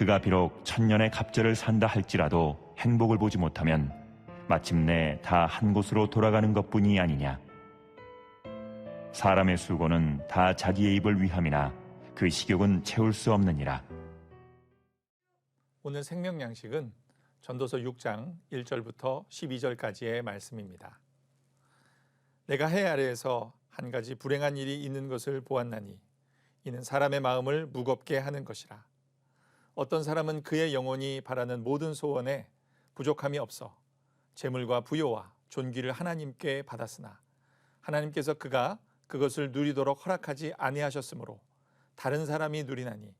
그가 비록 천년의 갑절을 산다 할지라도 행복을 보지 못하면 마침내 다 한 곳으로 돌아가는 것뿐이 아니냐. 사람의 수고는 다 자기의 입을 위함이나 그 식욕은 채울 수 없느니라. 오늘 생명 양식은 전도서 6장 1절부터 12절까지의 말씀입니다. 내가 해 아래에서 한 가지 불행한 일이 있는 것을 보았나니 이는 사람의 마음을 무겁게 하는 것이라. 어떤 사람은 그의 영혼이 바라는 모든 소원에 부족함이 없어 재물과 부요와 존귀를 하나님께 받았으나 하나님께서 그가 그것을 누리도록 허락하지 아니하셨으므로 다른 사람이 누리나니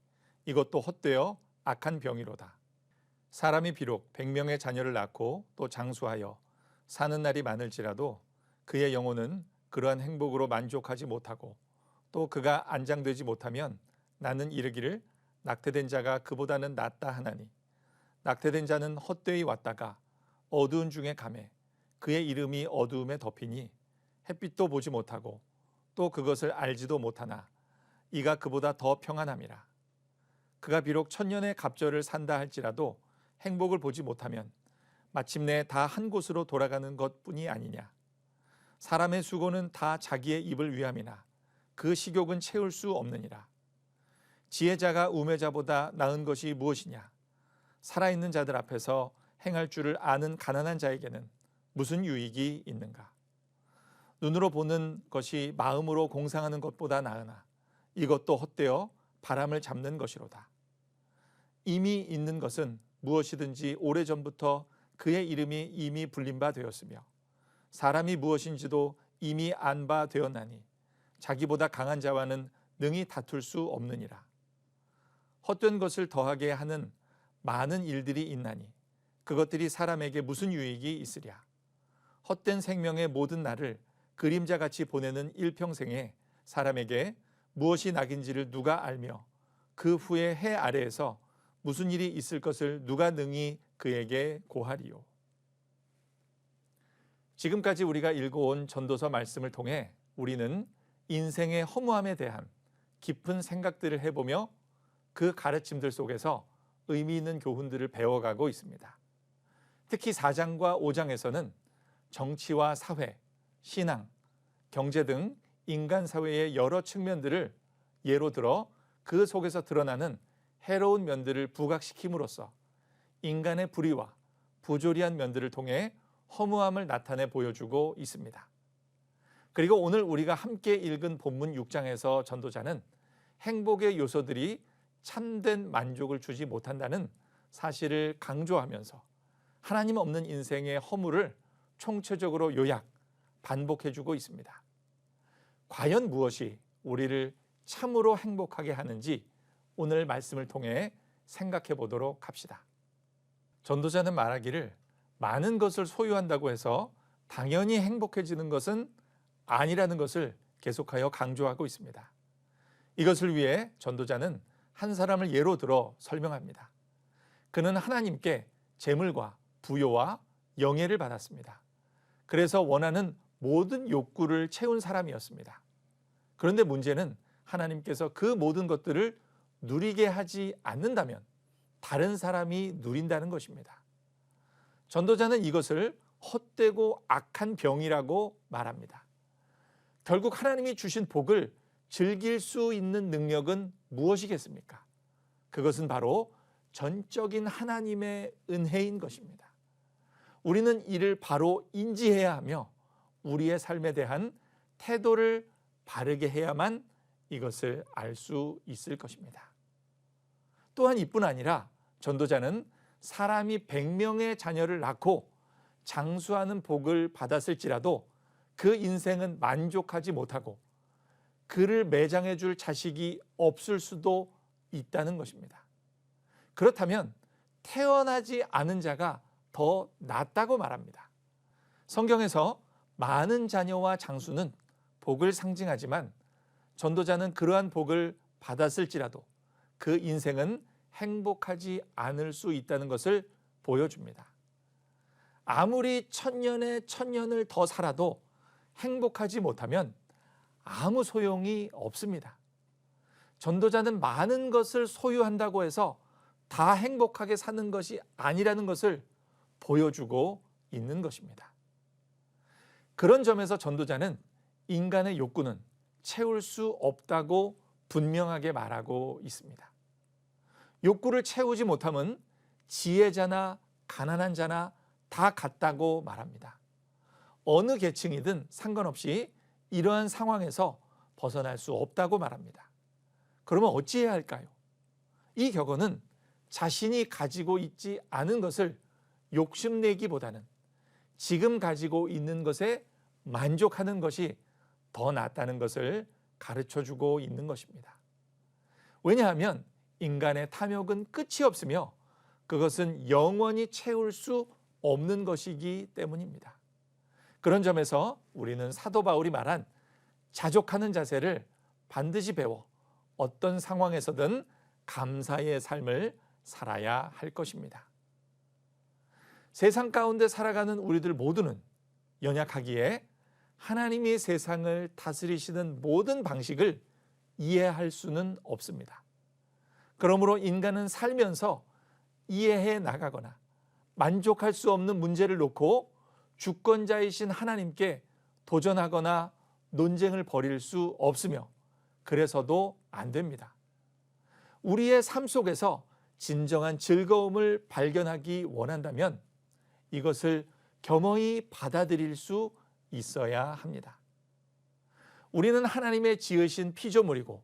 이것도 헛되어 악한 병이로다. 사람이 비록 100명의 자녀를 낳고 또 장수하여 사는 날이 많을지라도 그의 영혼은 그러한 행복으로 만족하지 못하고 또 그가 안장되지 못하면 나는 이르기를 낙태된 자가 그보다는 낫다 하나니 낙태된 자는 헛되이 왔다가 어두운 중에 가매 그의 이름이 어두움에 덮이니 햇빛도 보지 못하고 또 그것을 알지도 못하나 이가 그보다 더 평안함이라. 그가 비록 천년의 갑절을 산다 할지라도 행복을 보지 못하면 마침내 다 한 곳으로 돌아가는 것뿐이 아니냐. 사람의 수고는 다 자기의 입을 위함이나 그 식욕은 채울 수 없느니라. 지혜자가 우매자보다 나은 것이 무엇이냐. 살아있는 자들 앞에서 행할 줄을 아는 가난한 자에게는 무슨 유익이 있는가. 눈으로 보는 것이 마음으로 공상하는 것보다 나으나 이것도 헛되어 바람을 잡는 것이로다. 이미 있는 것은 무엇이든지 오래전부터 그의 이름이 이미 불린 바 되었으며 사람이 무엇인지도 이미 안 바 되었나니 자기보다 강한 자와는 능히 다툴 수 없느니라. 헛된 것을 더하게 하는 많은 일들이 있나니 그것들이 사람에게 무슨 유익이 있으랴. 헛된 생명의 모든 날을 그림자같이 보내는 일평생에 사람에게 무엇이 낙인지를 누가 알며 그 후에 해 아래에서 무슨 일이 있을 것을 누가 능히 그에게 고하리요. 지금까지 우리가 읽어온 전도서 말씀을 통해 우리는 인생의 허무함에 대한 깊은 생각들을 해보며 그 가르침들 속에서 의미 있는 교훈들을 배워가고 있습니다. 특히 4장과 5장에서는 정치와 사회, 신앙, 경제 등 인간 사회의 여러 측면들을 예로 들어 그 속에서 드러나는 해로운 면들을 부각시킴으로써 인간의 불의와 부조리한 면들을 통해 허무함을 나타내 보여주고 있습니다. 그리고 오늘 우리가 함께 읽은 본문 6장에서 전도자는 행복의 요소들이 참된 만족을 주지 못한다는 사실을 강조하면서 하나님 없는 인생의 허물을 총체적으로 요약, 반복해주고 있습니다. 과연 무엇이 우리를 참으로 행복하게 하는지 오늘 말씀을 통해 생각해 보도록 합시다. 전도자는 말하기를 많은 것을 소유한다고 해서 당연히 행복해지는 것은 아니라는 것을 계속하여 강조하고 있습니다. 이것을 위해 전도자는 한 사람을 예로 들어 설명합니다. 그는 하나님께 재물과 부요와 영예를 받았습니다. 그래서 원하는 모든 욕구를 채운 사람이었습니다. 그런데 문제는 하나님께서 그 모든 것들을 누리게 하지 않는다면 다른 사람이 누린다는 것입니다. 전도자는 이것을 헛되고 악한 병이라고 말합니다. 결국 하나님이 주신 복을 즐길 수 있는 능력은 무엇이겠습니까? 그것은 바로 전적인 하나님의 은혜인 것입니다. 우리는 이를 바로 인지해야 하며 우리의 삶에 대한 태도를 바르게 해야만 이것을 알 수 있을 것입니다. 또한 이뿐 아니라 전도자는 사람이 100명의 자녀를 낳고 장수하는 복을 받았을지라도 그 인생은 만족하지 못하고 그를 매장해 줄 자식이 없을 수도 있다는 것입니다. 그렇다면 태어나지 않은 자가 더 낫다고 말합니다. 성경에서 많은 자녀와 장수는 복을 상징하지만 전도자는 그러한 복을 받았을지라도 그 인생은 행복하지 않을 수 있다는 것을 보여줍니다. 아무리 천년에 천년을 더 살아도 행복하지 못하면 아무 소용이 없습니다. 전도자는 많은 것을 소유한다고 해서 다 행복하게 사는 것이 아니라는 것을 보여주고 있는 것입니다. 그런 점에서 전도자는 인간의 욕구는 채울 수 없다고 분명하게 말하고 있습니다. 욕구를 채우지 못함은 지혜자나 가난한 자나 다 같다고 말합니다. 어느 계층이든 상관없이 이러한 상황에서 벗어날 수 없다고 말합니다. 그러면 어찌해야 할까요? 이 격언은 자신이 가지고 있지 않은 것을 욕심내기보다는 지금 가지고 있는 것에 만족하는 것이 더 낫다는 것을 가르쳐주고 있는 것입니다. 왜냐하면 인간의 탐욕은 끝이 없으며 그것은 영원히 채울 수 없는 것이기 때문입니다. 그런 점에서 우리는 사도 바울이 말한 자족하는 자세를 반드시 배워 어떤 상황에서든 감사의 삶을 살아야 할 것입니다. 세상 가운데 살아가는 우리들 모두는 연약하기에 하나님이 세상을 다스리시는 모든 방식을 이해할 수는 없습니다. 그러므로 인간은 살면서 이해해 나가거나 만족할 수 없는 문제를 놓고 주권자이신 하나님께 도전하거나 논쟁을 벌일 수 없으며 그래서도 안 됩니다. 우리의 삶 속에서 진정한 즐거움을 발견하기 원한다면 이것을 겸허히 받아들일 수 있어야 합니다. 우리는 하나님의 지으신 피조물이고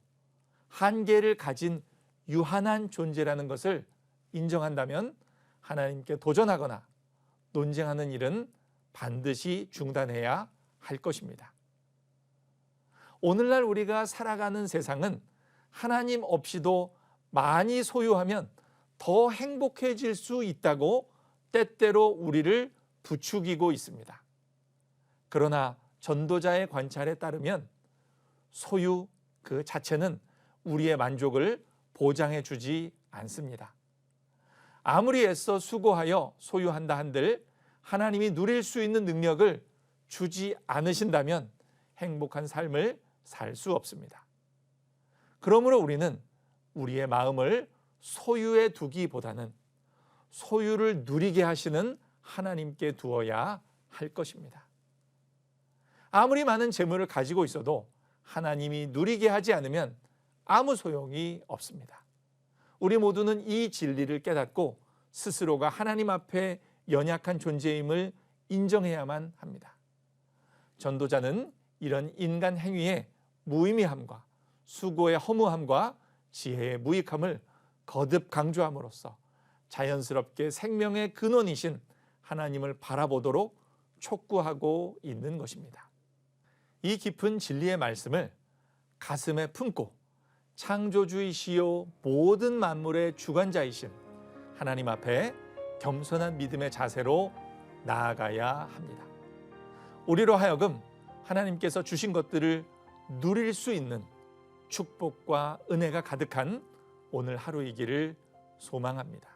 한계를 가진 유한한 존재라는 것을 인정한다면 하나님께 도전하거나 논쟁하는 일은 반드시 중단해야 할 것입니다. 오늘날 우리가 살아가는 세상은 하나님 없이도 많이 소유하면 더 행복해질 수 있다고 때때로 우리를 부추기고 있습니다. 그러나 전도자의 관찰에 따르면 소유 그 자체는 우리의 만족을 보장해 주지 않습니다. 아무리 애써 수고하여 소유한다 한들 하나님이 누릴 수 있는 능력을 주지 않으신다면 행복한 삶을 살 수 없습니다. 그러므로 우리는 우리의 마음을 소유에 두기보다는 소유를 누리게 하시는 하나님께 두어야 할 것입니다. 아무리 많은 재물을 가지고 있어도 하나님이 누리게 하지 않으면 아무 소용이 없습니다. 우리 모두는 이 진리를 깨닫고 스스로가 하나님 앞에 연약한 존재임을 인정해야만 합니다. 전도자는 이런 인간 행위의 무의미함과 수고의 허무함과 지혜의 무익함을 거듭 강조함으로써 자연스럽게 생명의 근원이신 하나님을 바라보도록 촉구하고 있는 것입니다. 이 깊은 진리의 말씀을 가슴에 품고 창조주이시요 모든 만물의 주관자이신 하나님 앞에 겸손한 믿음의 자세로 나아가야 합니다. 우리로 하여금 하나님께서 주신 것들을 누릴 수 있는 축복과 은혜가 가득한 오늘 하루이기를 소망합니다.